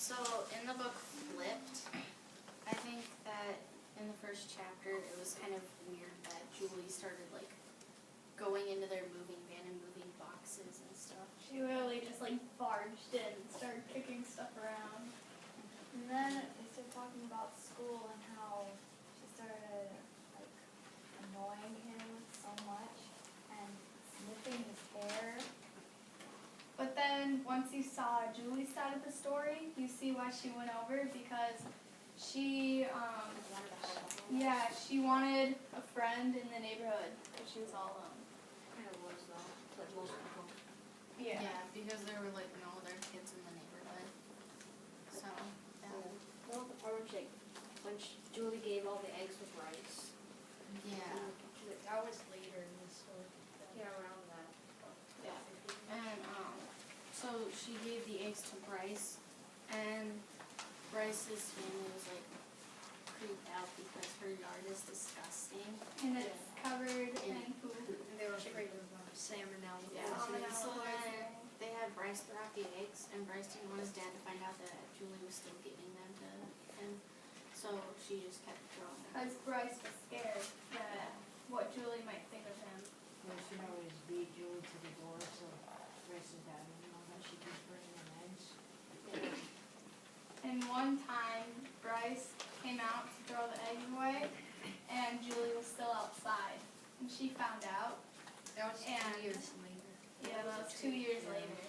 So in the book Flipped, I think that in the first chapter it was kind of weird that Julie started like going into their moving van and moving boxes and stuff. She really just like barged in and started kicking stuff around. And then they started talking about school and how she started like annoying him so much and sniffing his hair. But then once you saw Julie's side of the story, you see why she went over, because she she wanted a friend in the neighborhood because she was all alone. Kind of was though, like most people. Yeah, because there were like no other kids in the neighborhood. So Well, the part was like when Julie gave all the eggs with rice. yeah. That was later in the story. Yeah, around that. Yeah. And so she gave the eggs to Bryce, and Bryce's family was like creeped out because her yard is disgusting. And it's covered in poop. And they were afraid of salmonella. Yeah. Salmonella So then poisoning. they had Bryce throw out the eggs, and Bryce didn't want his dad to find out that Julie was still giving them to him. So she just kept throwing them. Because Bryce was scared that what Julie might think of him. Well, she'd always beat Julie to the door, so Bryce's dad didn't know that she keeps bringing them eggs. And one time, Bryce came out to throw the eggs away, and Julie was still outside. And she found out. That was 2 And- years later. Yeah, that was 2 years Yeah. later.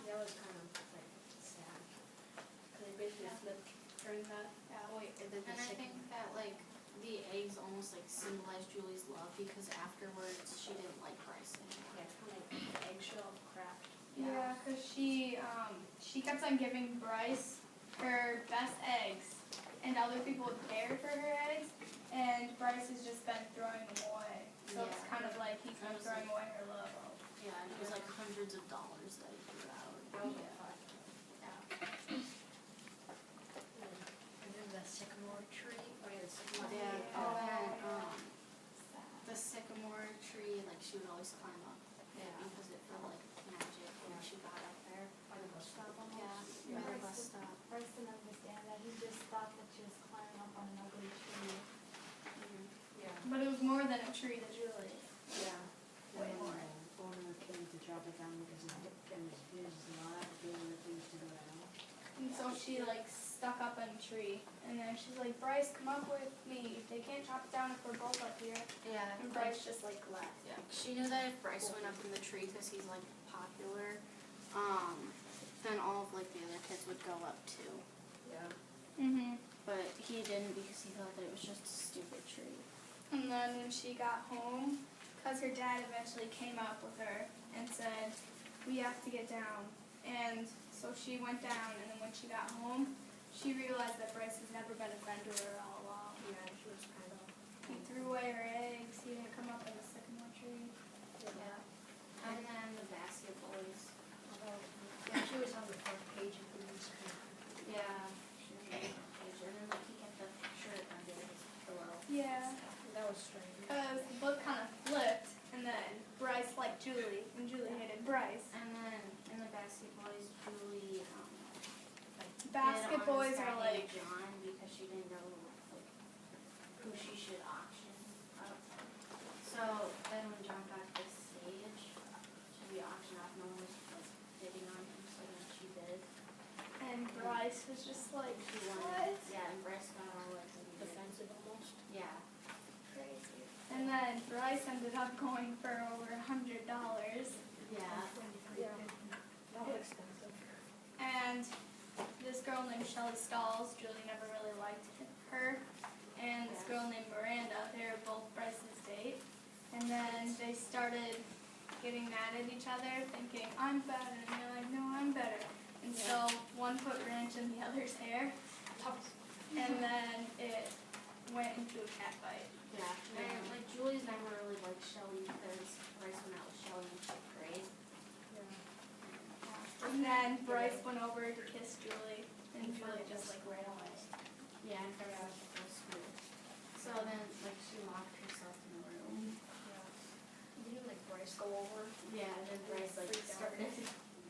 That was kind of like sad. Because they basically flipped during that. Yeah, wait. And then the And I second. think that like the eggs almost like symbolized Julie's love, because afterwards she didn't like Bryce anymore. Yeah, it's kind of like eggshell craft. Yeah, because she kept on giving Bryce her best eggs, and other people cared for her eggs, and Bryce has just been throwing them away. So it's Yeah. kind of like he's been That was throwing like- away her love. Yeah, and it was like hundreds of dollars that he threw out. That was Yeah. fun. And then the sycamore tree. Oh yeah, the sycamore Yeah. tree. Oh, and Sad. the sycamore tree, like she would always climb up it because it felt like magic when she got up there. By the bus stop almost. Yeah, by the bus stop. Bryce didn't understand that. He just thought that she was climbing up on an ugly tree. Yeah. But it was more than a tree to Julie. Yeah. Way And more. then the owner came to chop it down because it was his lot, doing the things to go down. And so she like stuck up in a tree, and then she's like, Bryce, come up with me. They can't chop it down if we're both up here. Yeah. And Bryce just like left. Yeah. She knew that if Bryce went up in the tree because he's like popular, then all of like the other kids would go up too. Yeah. Mhm. But he didn't because he thought that it was just a stupid tree. And then when she got home, because her dad eventually came up with her and said, we have to get down. And so she went down, and then when she got home, she realized that Bryce has never been a friend to her all along. Yeah, she was kind of. He threw away her eggs, he didn't come up in the sycamore tree. Yeah. And then the basket boys. Yeah, she was on the front page of the newspaper. Yeah. She was on the page. And then like he kept the shirt under his pillow. Yeah, That was strange. because the book kind of flipped, and then Bryce liked Julie, and Julie hated Bryce. And then in the basket boys, Julie like Basket bid on boys this guy are named like, John because she didn't know like who she should auction up. So then when John got this stage, should be auctioned off, no one was like bidding on him, so then she did. and Bryce was just like, She won. what? Yeah, and Bryce got all like Defensive almost. Yeah. Crazy. And then Bryce ended up going for over $100. Yeah. Yeah. That was expensive. And this girl named Shelley Stalls, Julie never really liked her. And this girl named Miranda, they were both Bryce's date. And then they started getting mad at each other, thinking, I'm better. And they're like, no, I'm better. And so one put ranch in the other's hair. And then it went into a cat fight. Yeah. And like Julie's never really liked Shelly because Bryce went out with Shelly in 5th grade. And then Bryce went over to kiss Julie, and Julie just like ran away. Yeah, and forgot to go to school. So then like she locked herself in the room. Didn't like Bryce go over? Yeah, and then Bryce like Freaked out. started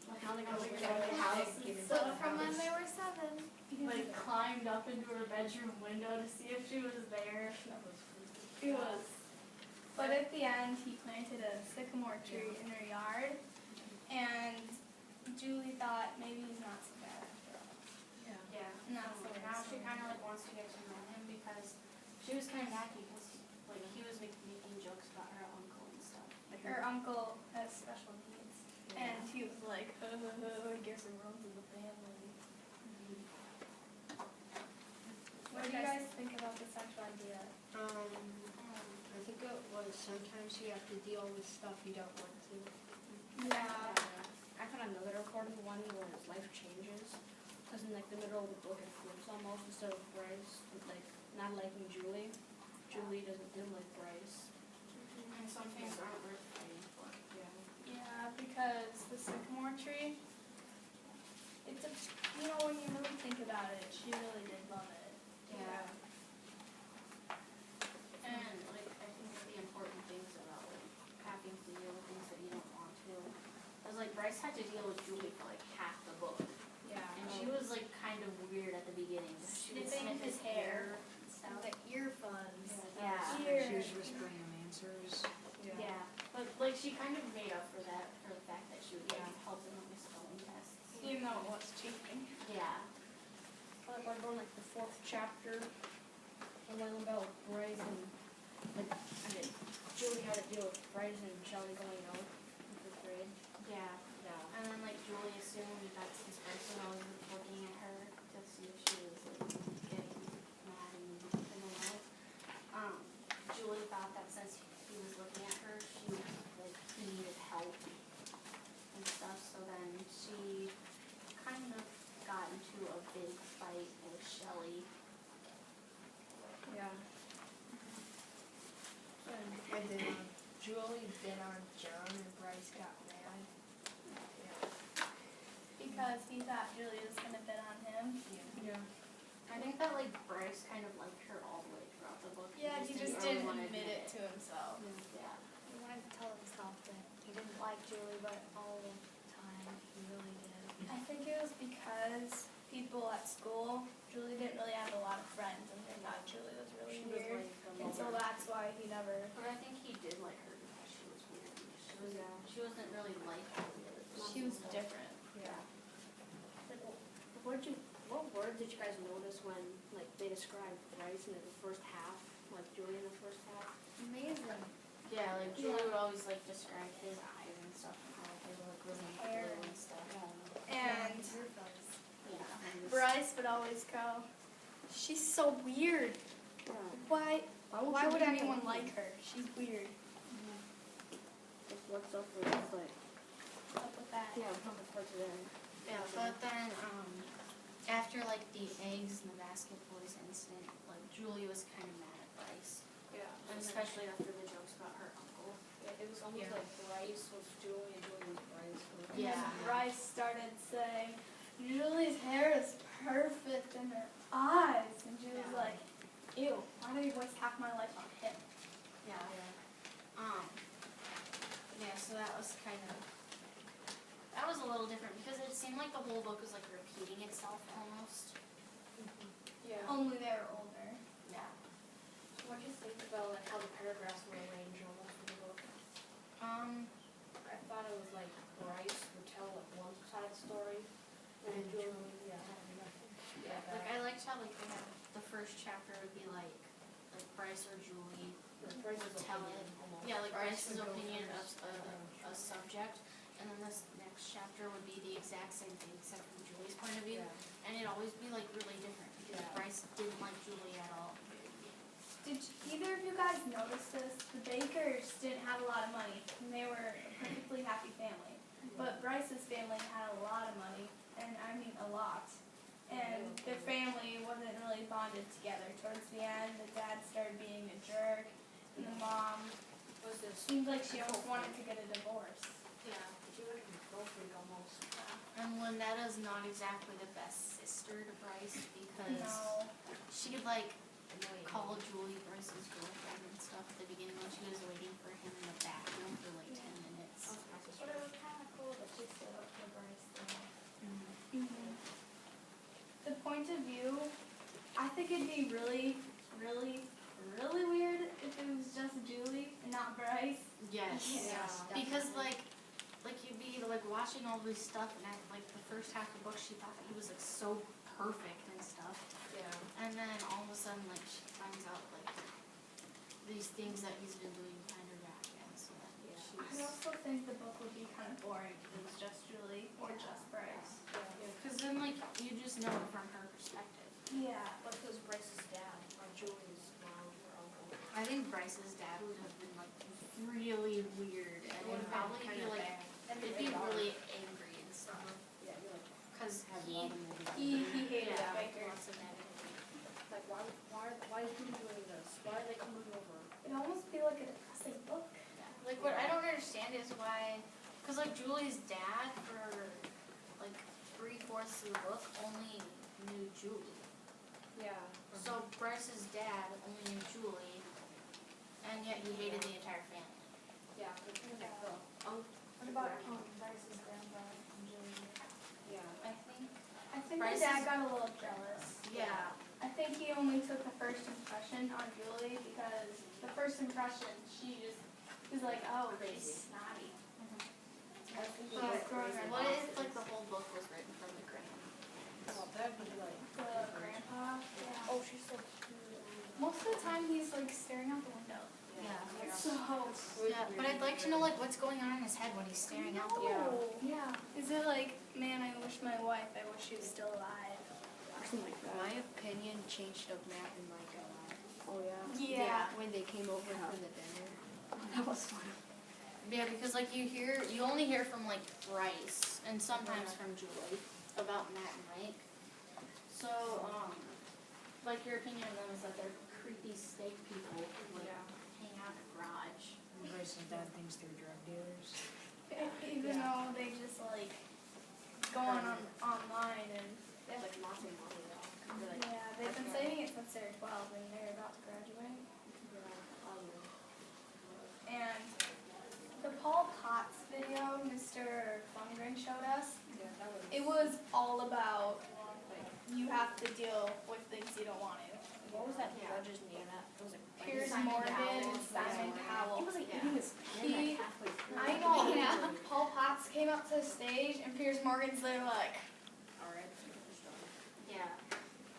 like how they Oh, go like, to the house and getting stuff. So from when they were 7. Like climbed up into her bedroom window to see if she was there. That was creepy. It was. But at the end, he planted a sycamore tree in her yard, and Julie thought maybe he's not so bad after all. Yeah. And that's the way Now it's she going. kind of like wants to get to know him because she was kind of nacky because like he was making jokes about her uncle and stuff. Her uncle has special needs, and he was like, I guess it runs in the family. What do you guys think about the central idea? I think it was sometimes you have to deal with stuff you don't want to. Yeah. I found another recording one where his life changes. Because in like the middle of the book it flips almost instead of Bryce, like not liking Julie. Julie didn't like Bryce. And some things aren't worth fighting for. Yeah, because the sycamore tree, it's a, when you really think about it, she really did love it. Yeah. And like I think the important things about like having to deal with things that you don't want to. I was like Bryce had to deal with Julie for like half the book. Yeah. And she was like kind of weird at the beginning. She would Sniffing sniff his hair. and stuff. The earphones. Yeah. She was whispering him answers. Yeah. But like she kind of made up for that for the fact that she would like help him with his spelling tests. Even though it was cheating. Yeah. But like on like the 4th chapter, and when about Bryce and like Julie had to deal with Bryce and Shelley going out in 5th grade. Yeah. Yeah. And then like Julie assumed that since Bryce was always looking at her to see if she was like getting mad and in the way. Julie thought that since he was looking at her, he needed help and stuff. So then she kind of got into a big fight with Shelley. Yeah. And then, Julie bit on John and Bryce got mad. Because he thought Julie was going to bet on him. Yeah. I think that like Bryce kind of liked her all the way throughout the book. Yeah, he just really didn't wanna admit it to himself. Yeah. He wanted to tell himself that he didn't like Julie, but all the time he really did. I think it was because people at school, Julie didn't really have a lot of friends, and they thought Julie was really She was weird. like And so that's why he never. But I think he did like her because she was weird. She wasn't really like all the other girls She and was stuff. different. Yeah. What word did you guys notice when like they described Bryce in the first half, like Julie in the first half? Amazing. Yeah, like Julie would always like describe his eyes and stuff and how they were like really Hair. blue and stuff. And Yeah. Bryce would always go, she's so weird. Why would anyone like her? She's weird. What's up with this, like, Up with that. yeah, the parts of there. Yeah, but then after like the eggs and the basket boys incident, like Julie was kind of mad at Bryce, Yeah. and especially after the jokes about her uncle. It was almost like Bryce was Julie and Julie was Bryce. And then Bryce started saying, Julie's hair is perfect and her eyes. And Julie's like, ew, why do you waste half my life on him? Yeah. Yeah, so that was a little different because it seemed like the whole book was like repeating itself almost. Yeah. Only they were older. Yeah. What do you think about like how the paragraphs were arranged almost in the book? I thought it was like Bryce would tell like one side of the story, and Julie would Yeah, like I liked how like they had the first chapter would be like Bryce or Julie Bryce's would tell opinion it. almost. Yeah, like Bryce's would go opinion of first. a subject, and then this next chapter would be the exact same thing except from Julie's point of view, and it'd always be like really different because Bryce didn't like Julie at all. Did either of you guys notice this? The Bakers didn't have a lot of money, and they were a perfectly happy family. But Bryce's family had a lot of money, and I mean a lot. And their family wasn't really bonded together. Towards the end, the dad started being a jerk, and the mom seemed like she almost wanted to get a divorce. Yeah. She was like a girlfriend almost. And Lindetta's not exactly the best sister to Bryce because No. she could like call Julie Bryce's girlfriend and stuff at the beginning when she was waiting for him in the bathroom for like 10 minutes. But it was kind of cool that she stood up for Bryce though. Mm-hmm. point of view, I think it'd be really, really, really weird if it was just Julie and not Bryce. Yes. Yes, Because definitely. like you'd be like watching all this stuff, and like the first half of the book, she thought he was like so perfect and stuff, Yeah. and then all of a sudden like she finds out like these things that he's been doing behind her back, and so that Yeah. I she's. also think the book would be kind of boring if it was just Julie or just Bryce. Because then like you just know it from her perspective. Yeah. But if it was Bryce's dad or Julie's mom or uncle. I think Bryce's dad would have been like really weird, and would probably be like. It'd be really angry and stuff. Yeah, you're like, Cause Have a he, lot of negative. He hated yeah, bikers. lots of negativity. like why is he doing this? Why are they coming over? It'd almost be like a depressing book. Like what I don't understand is why, cause like Julie's dad for like 3/4 of the book only knew Julie. Yeah. So Bryce's dad only knew Julie, and yet he hated the entire family. Yeah, but things like the uncle. What about Bryce's grandpa and Julie? Yeah. I think Bryce's- my dad got a little jealous. Yeah. I think he only took the first impression on Julie because the first impression she just was like, oh, she's snotty. I think So it's crazy. what if like the whole book was written from the grand? Well, that'd be like, The grandpa. Yeah. oh, she's so cute. Most of the time he's like staring out the window. Yeah. So. Yeah, but I'd like to know like what's going on in his head when he's staring out the window. Yeah. Is it like, man, I wish my wife, I wish she was still alive. My opinion changed of Matt and Mike a lot. Oh, yeah. Yeah. When they came over for the dinner. That was fun. Yeah, because like you only hear from like Bryce and sometimes from Julie about Matt and Mike. So, like your opinion of them is that they're creepy steak people who like hang out in the garage. Bryce's dad thinks they're drug dealers. Even though they just like go on online and They have like nothing on it at all. They're like, yeah, they've been saying it since they're 12 and they're about to graduate. And the Paul Potts video Mr. Lundgren showed us, yeah, that was. it was all about you have to deal with things you don't want to. What was that Yeah. judge's name? That it was like Piers Simon Morgan Cowell. and Simon Cowell. He was like Yeah. eating his pen He- like halfway through. I know, yeah. Paul Potts came up to the stage and Piers Morgan's there like, All right. Yeah.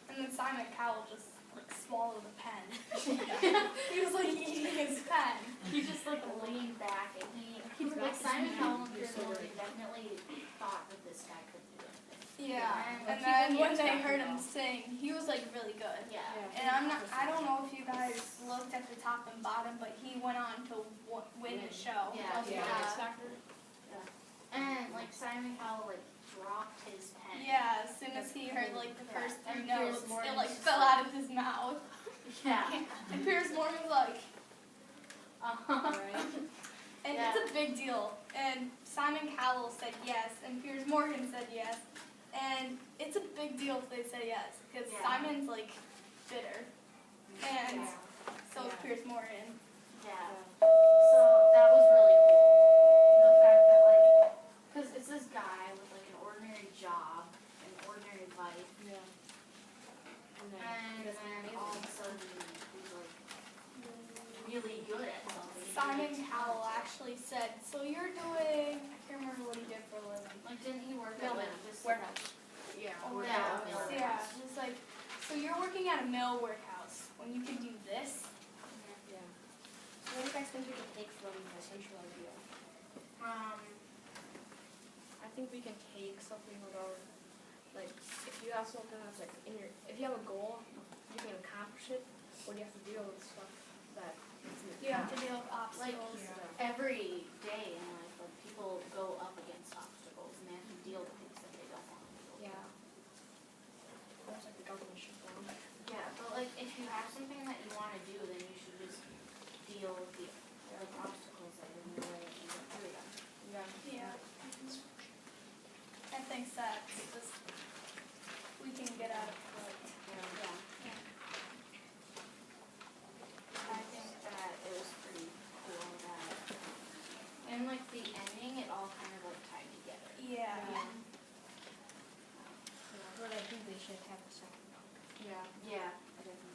and then Simon Cowell just like swallowed the pen. He was like eating his pen. He just like leaned back and he like Simon Cowell and Chris Morgan definitely thought that this guy could do it. Yeah, And, like, and then people when can't they stop heard him him sing, he was like really good. Yeah. And I don't know if you guys looked at the top and bottom, but he went on to win his show. Yeah. Yeah. X Factor. And like Simon Cowell like dropped his pen. Yeah, as soon as he heard like the Yeah. first three And Piers notes, it Morgan's like just fell like- out of his mouth. Yeah. And Piers Morgan's like, Right. and Yeah. it's a big deal. And Simon Cowell said yes, and Piers Morgan said yes. And it's a big deal if they say yes, because Yeah. Simon's like bitter. And Yeah. so is Yeah. Piers Morgan. Yeah. So that was really cool. The fact that like, cause it's this guy with like an ordinary job, an ordinary life, Yeah. and then all of a sudden he's like really good at something. Simon Really Cowell talented. actually said, so you're doing, I can't remember what he did for a living. Like, didn't he work at Mailman. like this Warehouse. Yeah. Oh, Yeah, warehouse. warehouse. Yeah, he's like, so you're working at a mill warehouse when you can do this? Yeah. So what do you guys think we can take from the central idea? I think we can take something about, like, if you have something that's like in your, if you have a goal, you can accomplish it, or you have to deal with stuff that. You have to deal with Like obstacles. every day in life, like people go up against obstacles and they have to deal with things that they don't want to deal with. Yeah. Almost like the government shutdown. Yeah, but like if you have something that you want to do, then you should just deal with the like, obstacles that are in your way and get through them. Yeah. Yeah. I think that's just, we can get out of it. Yeah. I think that it was pretty cool that, and like the ending, it all kind of like should have a second book. Yeah. Yeah, I definitely